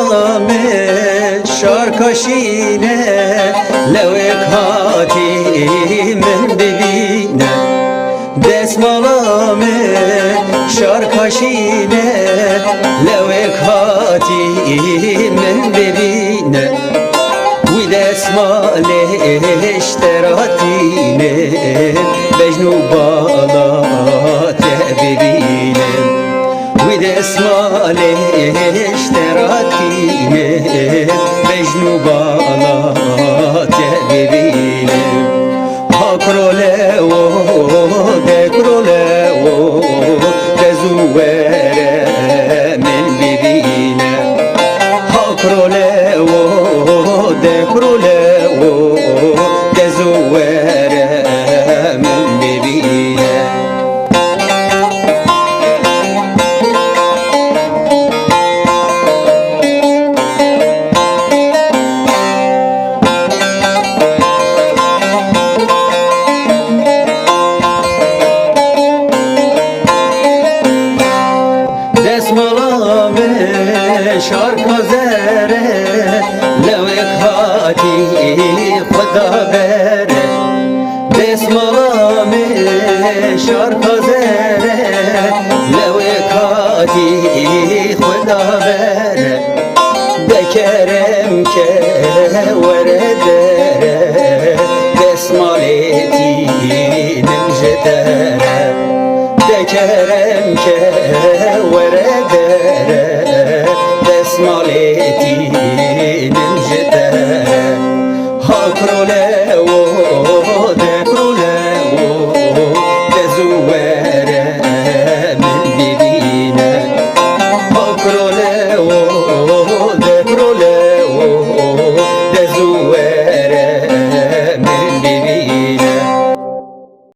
Desmalame şarkaşine levek hatimin bibine Desmalame şarkaşine levek hatimin bibine Wi desmale işteratine Bejnu bala tebibine Wi desmale işteratine Bejnu bala tebibine Hakrole o dekrole o Dezuvere men bibine Hakrole o dekrole o Dezuvere men bibine Desmalame şarka zere levek hati Khuda bere Desmalame şarka zere levek hati Khuda bere Dekerem ke vere dere Desmaleti nemjedere Dekerem ke vere dere Desmaleti